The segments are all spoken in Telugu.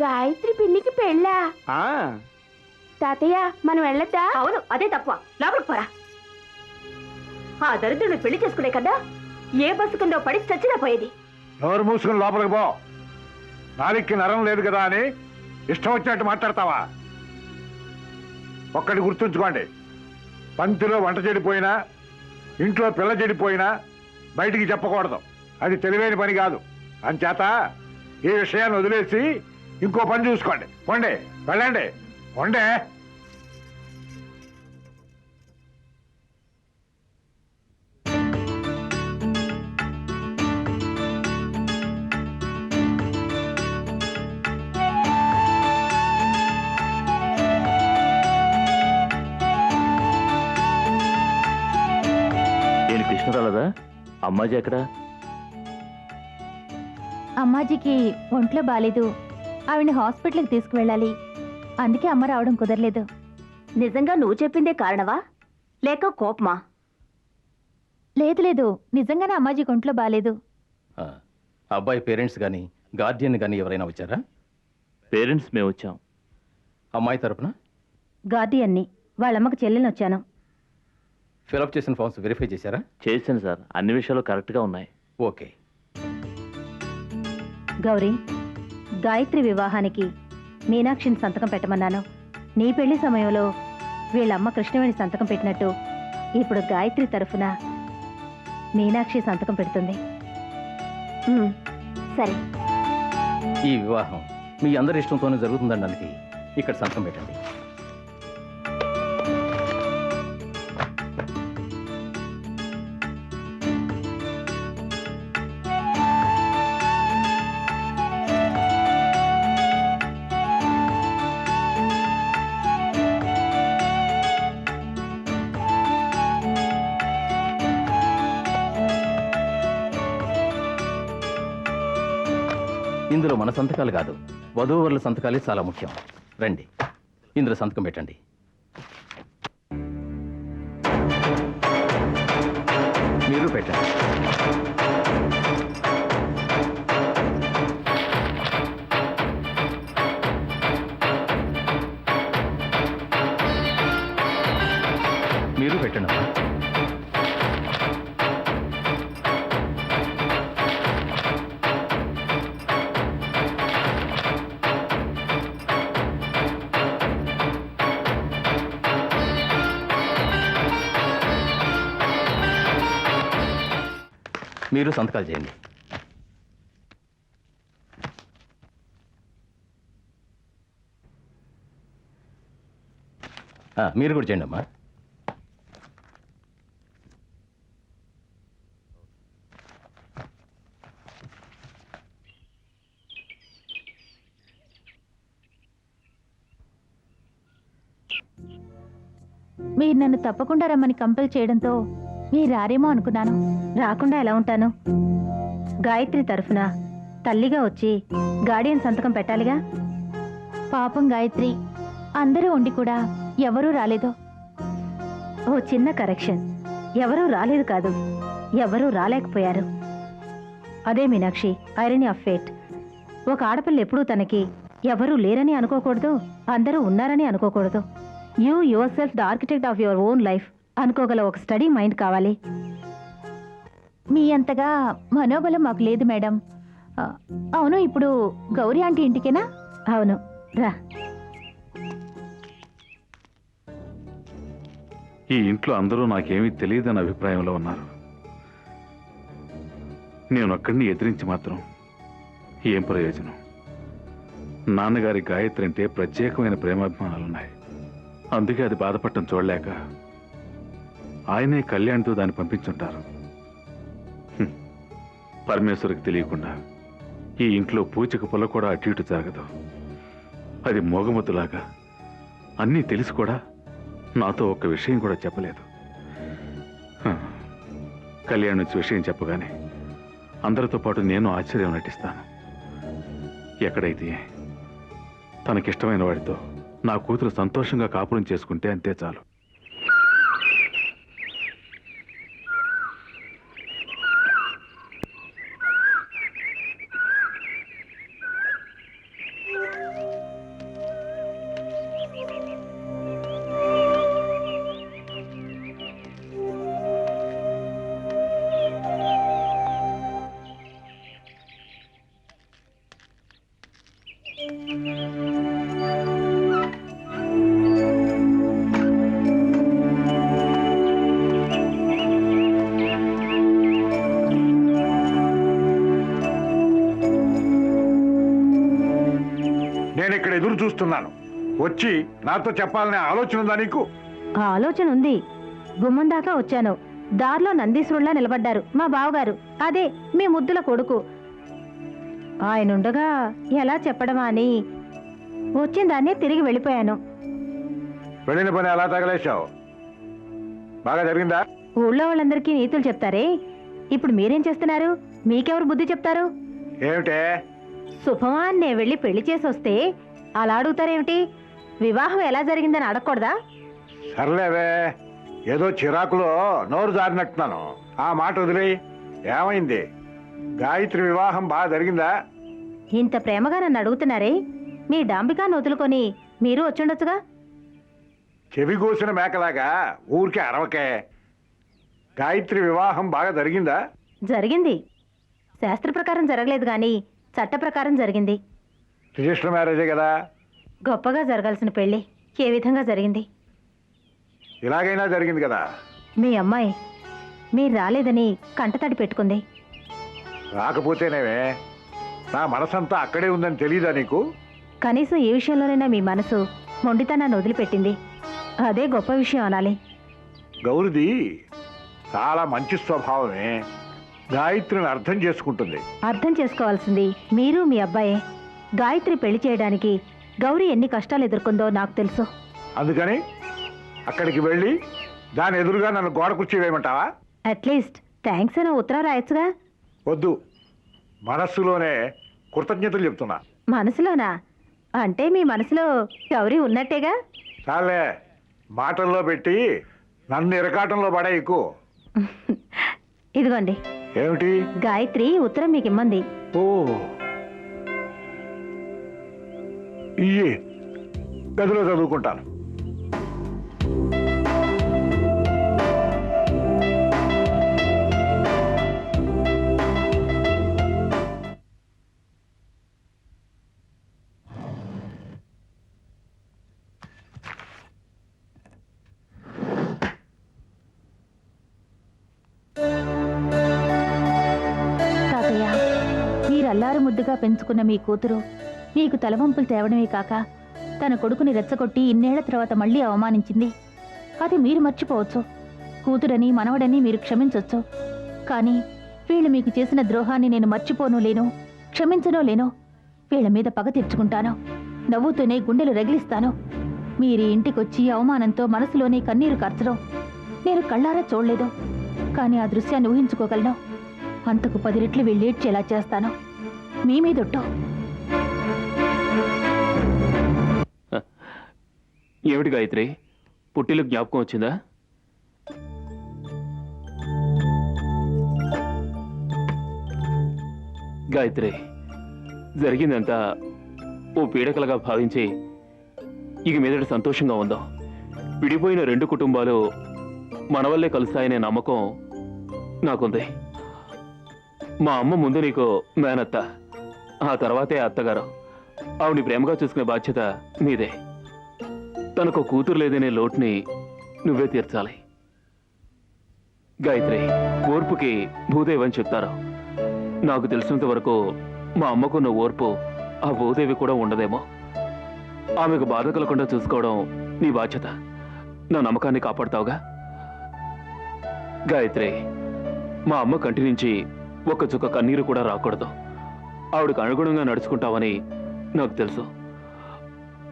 గాయత్రి పిన్నికి పెళ్ళా? తాతయ్య మనం వెళ్ళొద్దా? అవును, అదే తప్ప. లోపలికి పోరా. ఆ దరిద్రుని పెళ్లి చేసుకునే కదా ఏ బస్సు కిందో పడి చచ్చినా పోయేది. నోరు మూసుకుని లోపలికి పో. నాలికి నరం లేదు కదా అని ఇష్టం వచ్చినట్టు మాట్లాడతావా? ఒక్కటి గుర్తుంచుకోండి, పంతిలో వంట చెడిపోయినా ఇంట్లో పిల్ల చెడిపోయినా బయటికి చెప్పకూడదు. అది తెలివైన పని కాదు. అంచేత ఈ విషయాన్ని వదిలేసి ఇంకో పని చూసుకోండి. పోండి, వెళ్ళండి, పోండే. నేను కృష్ణ రాలేదా? అమ్మాజీ ఎక్కడా? అమ్మాజీకి ఒంట్లో బాలేదు, ఆవిడ్ని హాస్పిటల్కి తీసుకువెళ్ళాలి. అందుకే అమ్మ రావడం కుదరలేదు. నిజంగా నువ్వు చెప్పిందే కారణవా లేక కోపమా? లేదు లేదు, నిజంగానే అమ్మాజీకి ఒంట్లో బాలేదు. అబ్బాయి పేరెంట్స్ కానీ గార్డియన్ కానీ ఎవరైనా వచ్చారా? పేరెంట్స్ మేము వచ్చాం. అమ్మాయి తరపున గార్డియన్ని, వాళ్ళమ్మకు చెల్లెని వచ్చాను. ఫిలప్ చేసిన ఫామ్స్ వెరిఫై చేశారా? చేశాను సార్, అన్ని విషయాలు కరెక్ట్గా ఉన్నాయి. ఓకే. గౌరీ, గాయత్రి వివాహానికి మీనాక్షిని సంతకం పెట్టమన్నాను. నీ పెళ్లి సమయంలో వీళ్ళమ్మ కృష్ణవేణి సంతకం పెట్టినట్టు ఇప్పుడు గాయత్రి తరఫున మీనాక్షి సంతకం పెడుతుంది. సరే. ఈ వివాహం మీ అందరి ఇష్టంతోనే జరుగుతుందనడానికి ఇక్కడ సంతకం పెట్టండి. ఇందులో మన సంతకాలు కాదు, వధూవరుల సంతకాలే చాలా ముఖ్యం. రండి, ఇందులో సంతకం పెట్టండి. మీరు పెట్టండి. మీరు పెట్టండి. మీరు సంతకాలు చేయండి. మీరు కూడా చేయండి అమ్మా. మీరు నన్ను తప్పకుండా రమ్మని కంపెల్ చేయడంతో మీరు రారేమో అనుకున్నాను. రాకుండా ఎలా ఉంటాను? గాయత్రి తరఫున తల్లిగా వచ్చి గార్డియన్ సంతకం పెట్టాలిగా. పాపం గాయత్రి, అందరూ ఉండి కూడా ఎవరూ రాలేదు. ఓ చిన్న కరెక్షన్, ఎవరూ రాలేదు కాదు, ఎవరూ రాలేకపోయారు. అదే మీనాక్షి, ఐరనీ ఆఫ్ ఫేట్. ఒక ఆడపిల్ల ఎప్పుడూ తనకి ఎవరూ లేరని అనుకోకూడదు, అందరూ ఉన్నారని అనుకోకూడదు. You yourself the architect of your own life అనుకోగల ఒక స్టడీ మైండ్ కావాలి. మీ అంతగా మనోబలం మాకు లేదు మేడం. అవును, ఇప్పుడు గౌరీ ఆంటీ ఇంటికేనా? అవును, రా. ఈ ఇంట్లో అందరూ నాకేమీ తెలియదన్న అభిప్రాయంలో ఉన్నారు. నేను ఒక్కడిని ఎదిరించి మాత్రం ఏం ప్రయోజనం? నాన్నగారి గాయత్రి అంటే ప్రత్యేకమైన ప్రేమాభిమానాలున్నాయి. అందుకే అది బాధపడటం చూడలేక ఆయనే కళ్యాణ్తో దాన్ని పంపించుంటారు. పరమేశ్వరికి తెలియకుండా ఈ ఇంట్లో పూచకు పుల్ల కూడా అటు ఇటు జరగదు. అది మోగముద్దులాగా అన్నీ తెలిసి కూడా నాతో ఒక్క విషయం కూడా చెప్పలేదు. కళ్యాణ్ నుంచి విషయం చెప్పగానే అందరితో పాటు నేను ఆశ్చర్యం నటిస్తాను. ఎక్కడైతే తనకిష్టమైన వాడితో నా కూతురు సంతోషంగా కాపురం చేసుకుంటే అంతే చాలు. నేను ఇక్కడ ఎదురు చూస్తున్నాను. వచ్చి నాతో చెప్పాలనే ఆలోచన ఉందా నీకు? ఆ ఆలోచన ఉంది. గుమ్మం దాకా వచ్చాను. దారిలో నందీశ్వరుల్లా నిలబడ్డారు మా బావగారు. అదే మీ ముద్దుల కొడుకు. ఆయనుండగా ఎలా చెప్పడమా అని వచ్చిన దాన్నే తిరిగి వెళ్ళిపోయాను. వెళ్ళిన పని అలా తగలేశావు. బాగా జరిగిందా? ఊళ్ళో వాళ్ళందరికీ నీతులు చెప్తారే, ఇప్పుడు మీరేం చేస్తున్నారు? మీకెవరు బుద్ధి చెప్తారు? ఏమిటే? శుభమా అని నేను వెళ్ళి పెళ్లి చేసి వస్తే అలా అడుగుతారేమిటి? వివాహం ఎలా జరిగిందని అడగకూడదా? సర్లేవే, ఏదో చిరాకులో నోరు జారినట్టున్నాను. ఆ మాట వదిలే. ఏమైంది? గాయత్రి వివాహం బాగా జరిగిందా? ఇంత ప్రేమగా నన్ను అడుగుతున్నారే, మీ డాంబికాన్ని వదులుకొని మీరు వచ్చుండొచ్చుగా. చెవి కూసిన మేకలాగా ఊరికే అరవకే. గాయత్రి వివాహం బాగా జరిగిందా? జరిగింది. శాస్త్ర ప్రకారం జరగలేదు కానీ చట్ట ప్రకారం జరిగింది. రిజిస్టర్ మ్యారేజే కదా. గొప్పగా జరగాల్సిన పెళ్లి ఏ విధంగా జరిగింది? ఇలాగైనా జరిగింది కదా. మీ అమ్మాయి మీరు రాలేదని కంటతడి పెట్టుకుంది. రాకపోతేనేవే, నా మనసంతా అక్కడే ఉందని తెలీదా నీకు? కనీసం ఈ విషయంలోనైనా మీ మనసు మొండితనాన్ని వదిలిపెట్టింది. అదే గొప్ప విషయం అనాలి. గౌరిది చాలా మంచి స్వభావమే. గాయత్రిని అర్థం చేసుకుంటుంది. అర్థం చేసుకోవాల్సింది మీరు మీ అబ్బాయే. గాయత్రి పెళ్లి చేయడానికి గౌరీ ఎన్ని కష్టాలు ఎదుర్కొందో నాకు తెలుసు. అందుకని అక్కడికి వెళ్ళి దాని ఎదురుగా నన్ను గోడ కుర్చీ వేయమంటావా? అట్లీస్ట్ థ్యాంక్స్ అని ఉత్తరం రాయొచ్చుగా. వద్దు, మనస్సులోనే కృతజ్ఞతలు చెప్తున్నా. మనసులోనా? అంటే మీ మనసులో గౌరీ ఉన్నట్టేగా. చాలే, మాటల్లో పెట్టి నన్ను ఇరకాటంలో పడేయకు. ఇదిగోండి, ఏమిటి? గాయత్రి ఉత్తరం మీకు ఇమ్మంది. ఓ, ఇయ్యి, గదిలో చదువుకుంటాను. తాతయ్య, మీరు అల్లారు ముద్దుగా పెంచుకున్న మీ కూతురు మీకు తలవంపులు తేవడమే కాక తన కొడుకుని రెచ్చగొట్టి ఇన్నేళ్ల తర్వాత మళ్ళీ అవమానించింది. అది మీరు మర్చిపోవచ్చు. కూతురని మనవడని మీరు క్షమించొచ్చు. కానీ వీళ్ళు మీకు చేసిన ద్రోహాన్ని నేను మర్చిపోను లేను, క్షమించనో లేను. వీళ్ళ మీద పగ తెచ్చుకుంటాను. నవ్వుతూనే గుండెలు రగిలిస్తాను. మీరు ఇంటికొచ్చి అవమానంతో మనసులోనే కన్నీరు కార్చడం నేను కళ్ళారా చూడలేదు. కానీ ఆ దృశ్యాన్ని ఊహించుకోగలను. అంతకు 10 రెట్లు వీళ్ళేడ్చేలా చేస్తాను. మీ మీదొట్టు. ఏమిటి గాయత్రి, పుట్టిలకు జ్ఞాపకం వచ్చిందా? గాయత్రి, జరిగిందంతా ఓ పీడకలుగా భావించి ఇక మీదట సంతోషంగా ఉందాం. విడిపోయిన 2 కుటుంబాలు మన వల్లే కలుస్తాయనే నమ్మకం నాకుంది. మా అమ్మ ముందు నీకు మేనత్త, ఆ తర్వాతే అత్తగారు. ఆవిడ్ని ప్రేమగా చూసుకునే బాధ్యత నీదే. తనకు కూతురు లేదనే లోటుని నువ్వే తీర్చాలి. గాయత్రి, ఓర్పుకి భూదేవి అని చెప్తారు. నాకు తెలిసినంత వరకు మా అమ్మకున్న ఓర్పు ఆ భూదేవి కూడా ఉండదేమో. ఆమెకు బాధ కలగకుండా చూసుకోవడం నీ బాధ్యత. నా నమ్మకాన్ని కాపాడుతావుగా? గాయత్రి, మా అమ్మ కంటి నుంచి ఒక్క చుక్క కన్నీరు కూడా రాకూడదు. ఆవిడకు అనుగుణంగా నడుచుకుంటావని నాకు తెలుసు.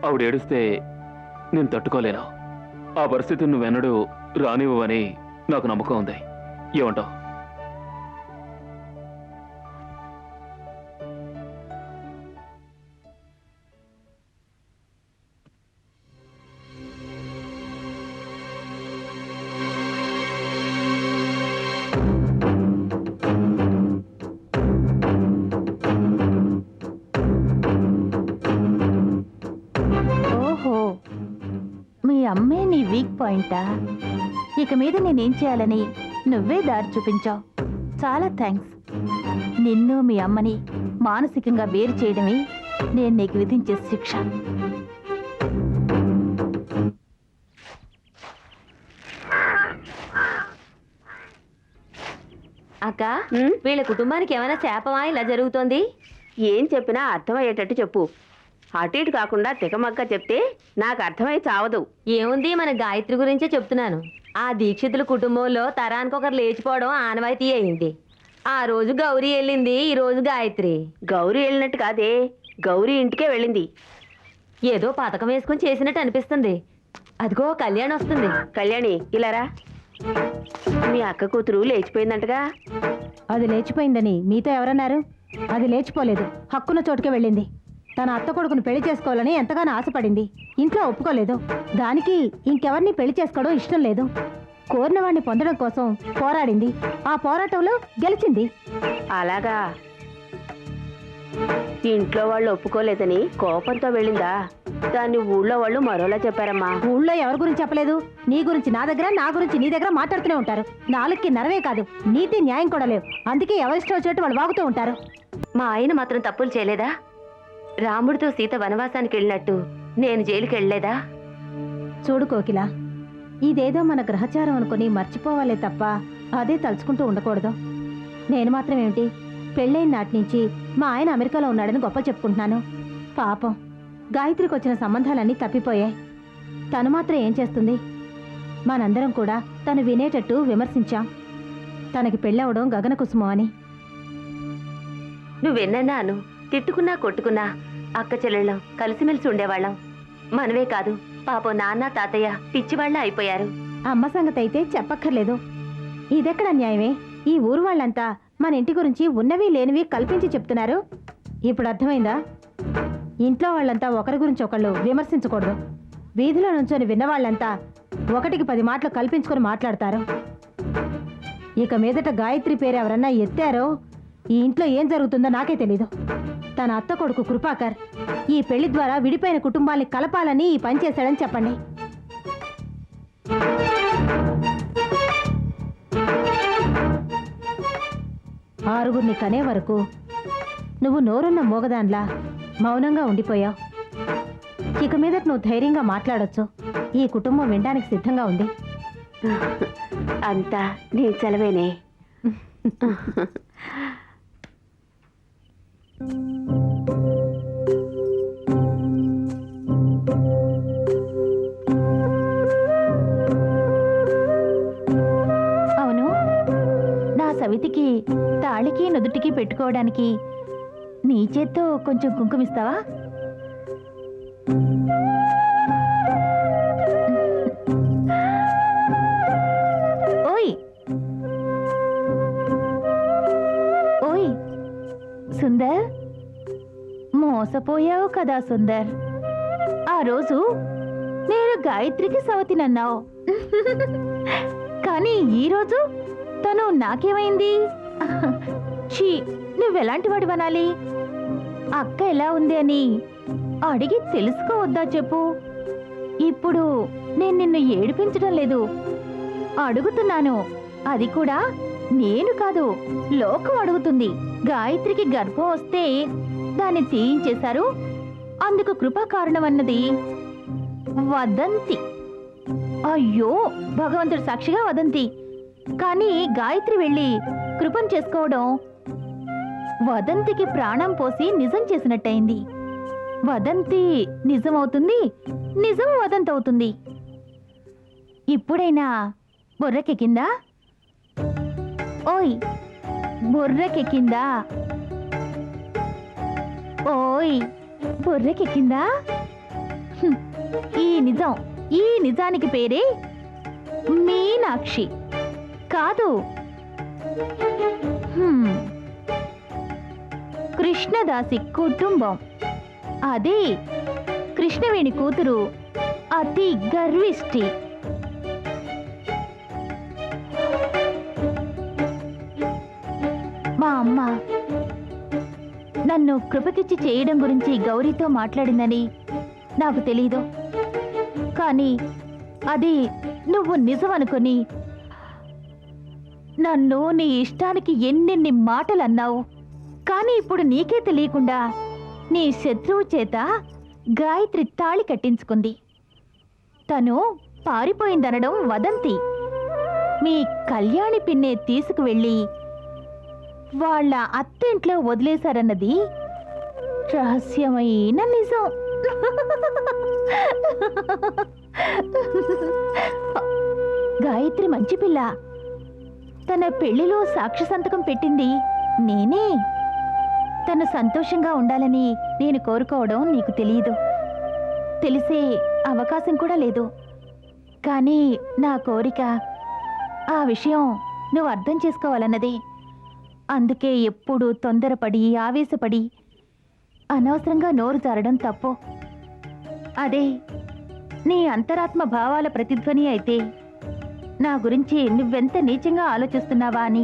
ఆవిడ ఏడుస్తే నేను తట్టుకోలేను. ఆ పరిస్థితిని నువ్వెన్నడూ రానివ్వని నాకు నమ్మకం ఉంది. ఏమంటావు? ఓహో, మీ అమ్మే నీ వీక్ పాయింటా? ఇక మీద నేనేం చేయాలని నువ్వే దారి చూపించావు. చాలా థ్యాంక్స్. నిన్ను మీ అమ్మని మానసికంగా వేరు చేయడమే నేను నీకు విధించే శిక్ష. అక్క, వీళ్ళ కుటుంబానికి ఏమైనా శాపమా ఇలా జరుగుతోంది? ఏం చెప్పినా అర్థమయ్యేటట్టు చెప్పు. అటు ఇటు కాకుండా తికమక్క చెప్తే నాకు అర్థమై చావదు. ఏముంది, మన గాయత్రి గురించే చెప్తున్నాను. ఆ దీక్షితుల కుటుంబంలో తరానికొకరు లేచిపోవడం ఆనవాయితీ అయింది. ఆ రోజు గౌరీ వెళ్ళింది, ఈ రోజు గాయత్రి. గౌరీ వెళ్ళినట్టు కాదే, గౌరీ ఇంటికే వెళ్ళింది. ఏదో పథకం వేసుకుని చేసినట్టు అనిపిస్తుంది. అదిగో కళ్యాణి వస్తుంది. కళ్యాణి, ఇలారా. మీ అక్క కూతురు లేచిపోయిందంటగా. అది లేచిపోయిందని మీతో ఎవరన్నారు? అది లేచిపోలేదు, హక్కున చోటుకే వెళ్ళింది. తన అత్త కొడుకును పెళ్లి చేసుకోవాలని ఎంతగానో ఆశపడింది. ఇంట్లో ఒప్పుకోలేదు. దానికి ఇంకెవరిని పెళ్లి చేసుకోవడం ఇష్టం లేదు. కోరిన వాడిని పొందడం కోసం పోరాడింది. ఆ పోరాటంలో గెలిచింది. అలాగా. ఇంట్లో వాళ్ళు ఒప్పుకోలేదని కోపంతో వెళ్ళిందా? దాన్ని ఊళ్ళో వాళ్ళు మరోలా చెప్పారమ్మా. ఊళ్ళో ఎవరి గురించి చెప్పలేదు. నీ గురించి నా దగ్గర, నా గురించి నీ దగ్గర మాట్లాడుతూనే ఉంటారు. నాలుగుకి నరవే కాదు, నీతి న్యాయం కూడా లేవు. అందుకే ఎవరిష్టం వచ్చినట్టు వాళ్ళు వాగుతూ ఉంటారు. మా ఆయన మాత్రం తప్పులు చేయలేదా? రాముడితో సీత వనవాసానికి వెళ్ళినట్టు నేను జైలుకి వెళ్ళలేదా? చూడు కోకిల, ఇదేదో మన గ్రహచారం అనుకుని మర్చిపోవాలే తప్ప అదే తలుచుకుంటూ ఉండకూడదు. నేను మాత్రం ఏమిటి, పెళ్ళైన నాటి నుంచి మా ఆయన అమెరికాలో ఉన్నాడని గొప్ప చెప్పుకుంటున్నాను. పాపం గాయత్రికి వచ్చిన సంబంధాలన్నీ తప్పిపోయాయి. తను మాత్రం ఏం చేస్తుంది? మనందరం కూడా తను వినేటట్టు విమర్శించాం. తనకి పెళ్ళవడం గగన కుసుమం అని. నువ్వెన్నాను తిట్టుకున్నా కొట్టుకున్నా అక్క చెల్లెళ్ళం కలిసిమెలిసి ఉండేవాళ్ళం. మనమే కాదు, పాపం నాన్న తాతయ్య పిచ్చివాళ్ళ అయిపోయారు. అమ్మ సంగతి అయితే చెప్పక్కర్లేదు. ఇదెక్కడ న్యాయమే? ఈ ఊరు వాళ్ళంతా మన ఇంటి గురించి ఉన్నవి లేనివి కల్పించి చెప్తున్నారు. ఇప్పుడు అర్థమైందా? ఇంట్లో వాళ్ళంతా ఒకరి గురించి ఒకళ్ళు విమర్శించకూడదు. వీధిలో నుంచొని విన్నవాళ్ళంతా 1కి 10 మాటలు కల్పించుకొని మాట్లాడతారు. ఇక మీదట గాయత్రి పేరు ఎవరన్నా ఎత్తారో ఈ ఇంట్లో ఏం జరుగుతుందో నాకే తెలీదు. తన అత్త కొడుకు కృపాకర్ ఈ పెళ్లి ద్వారా విడిపోయిన కుటుంబాల్ని కలపాలని ఈ పని చేశాడని చెప్పండి. ఆరుగురిని కనే వరకు నువ్వు నోరున్న మోగదాన్లా మౌనంగా ఉండిపోయావు. ఇక మీదట నువ్వు ధైర్యంగా మాట్లాడొచ్చు. ఈ కుటుంబం వినడానికి సిద్ధంగా ఉంది. అంతా నీ చలవేనే. అవును, నా సవితికి తాళికి నుదుటికి పెట్టుకోవడానికి నీ చేత్తో కొంచెం కుంకుమిస్తావా? ఓయ్ ఓయ్ సుందర్, మోసపోయావు కదా సుందర్. ఆ రోజు నేను గాయత్రికి సవతినన్నావు, కానీ ఈరోజు తను నాకేమైంది? ఛీ, నువ్వెలాంటి వాడివనాలి? అక్క ఎలా ఉంది అని అడిగి తెలుసుకోవద్దా చెప్పు. ఇప్పుడు నేను నిన్ను ఏడిపించడం లేదు, అడుగుతున్నాను. అది కూడా నేను కాదు, లోకం అడుగుతుంది. గాయత్రికి గర్భం వస్తే దాన్ని తీయించేశారు, అందుకు కృపా కారణమన్నది వదంతి. అయ్యో, భగవంతుడు సాక్షిగా వదంతి. కానీ గాయత్రి వెళ్ళి కృపను చేసుకోవడం వదంతికి ప్రాణం పోసి నిజం చేసినట్టయింది. వదంతి నిజమవుతుంది, నిజం వదంతి అవుతుంది. ఇప్పుడైనా బుర్రకెక్కిందా? ఓయ్, బుర్రకెక్కిందా? ఓయ్, బుర్రకెక్కిందా? ఈ నిజానికి పేరే మీనాక్షి కాదు, కృష్ణదాసి కుటుంబం. అది కృష్ణవేణి కూతురు అతి గర్విష్టి. మా అమ్మ నన్ను కృపకిచ్చి చేయడం గురించి గౌరీతో మాట్లాడిందని నాకు తెలీదు. కానీ అది నువ్వు నిజం అనుకుని నన్ను నీ ఇష్టానికి ఎన్నెన్ని మాటలు అన్నావు. కానీ ఇప్పుడు నీకే తెలియకుండా నీ శత్రువు చేత గాయత్రి తాళి కట్టించుకుంది. తను పారిపోయిందనడం వదంతి. మీ కళ్యాణి పిన్నే తీసుకువెళ్ళి వాళ్ళ అత్తింట్లో వదిలేశారన్నది రహస్యమైన నిజం. గాయత్రి మంచి పిల్ల. తన పెళ్లిలో సాక్షి సంతకం పెట్టింది నేనే. తను సంతోషంగా ఉండాలని నేను కోరుకోవడం నీకు తెలియదు, తెలిసే అవకాశం కూడా లేదు. కానీ నా కోరిక, ఆ విషయం నువ్వు అర్థం చేసుకోవాలన్నదే. అందుకే ఎప్పుడు తొందరపడి ఆవేశపడి అనవసరంగా నోరు జారడం తప్పు. అదే నీ అంతరాత్మ భావాల ప్రతిధ్వని అయితే నా గురించి నువ్వెంత నీచంగా ఆలోచిస్తున్నావా అని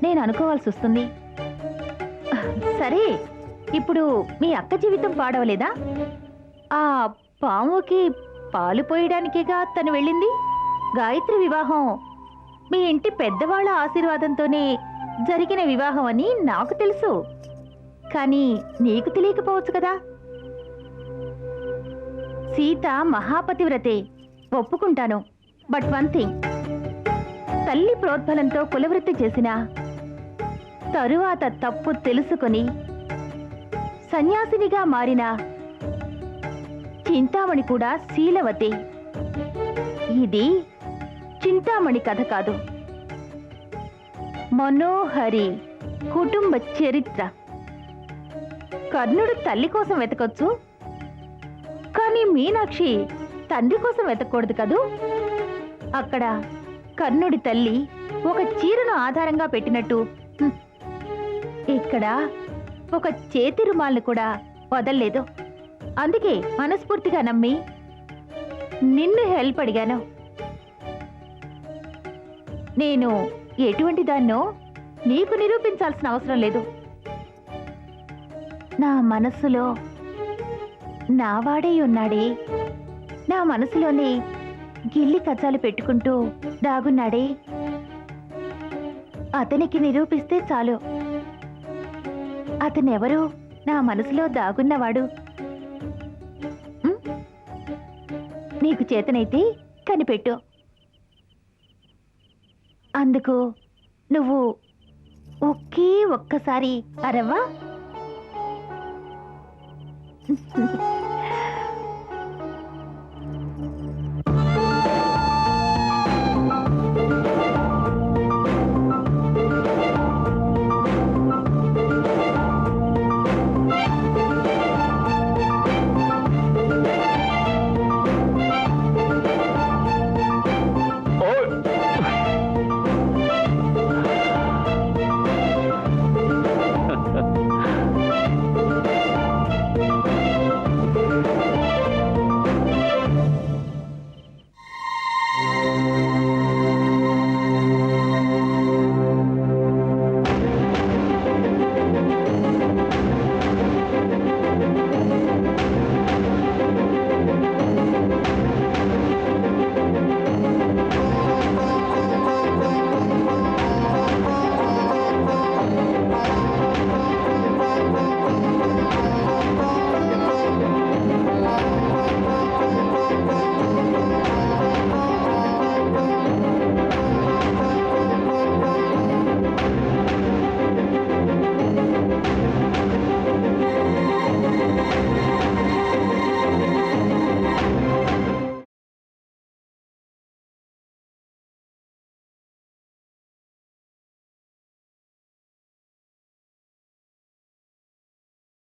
నేను అనుకోవాల్సి వస్తుంది. సరే, ఇప్పుడు మీ అక్క జీవితం పాడవలేదా? ఆ పాముకి పాలు పోయడానికేగా తను వెళ్ళింది. గాయత్రి వివాహం మీ ఇంటి పెద్దవాళ్ళ ఆశీర్వాదంతోనే జరిగిన వివాహం అని నాకు తెలుసు. కానీ నీకు తెలియకపోవచ్చు కదా. సీత మహాపతివ్రతే, ఒప్పుకుంటాను. బట్ వన్ థింగ్, తల్లి ప్రోద్బలంతో కులవృత్తి చేసిన తరువాత తప్పు తెలుసుకొని సన్యాసినిగా మారిన చింతామణి కూడా శీలవతే. ఇది చింతామణి కథ కాదు, మనోహరి కుటుంబ చరిత్ర. కర్ణుడు తల్లి కోసం వెతకొచ్చు, కానీ మీనాక్షి తండ్రి కోసం వెతకూడదు కదూ. అక్కడ కర్ణుడి తల్లి ఒక చీరను ఆధారంగా పెట్టినట్టు ఇక్కడ ఒక చేతి రుమాల్ని కూడా వదల్లేదు. అందుకే మనస్ఫూర్తిగా నమ్మి నిన్ను హెల్ప్ అడిగాను. నేను ఎటువంటి దాన్నో నీకు నిరూపించాల్సిన అవసరం లేదు. నా మనస్సులో నావాడే ఉన్నాడే, నా మనసులోనే గిల్లి కజ్జాలు పెట్టుకుంటూ దాగున్నాడే, అతనికి నిరూపిస్తే చాలు. అతనెవరు? నా మనసులో దాగున్నవాడు. నీకు చేతనైతే కనిపెట్టు. అందుకు నువ్వు ఒకే ఒక్కసారి అరవ్వా?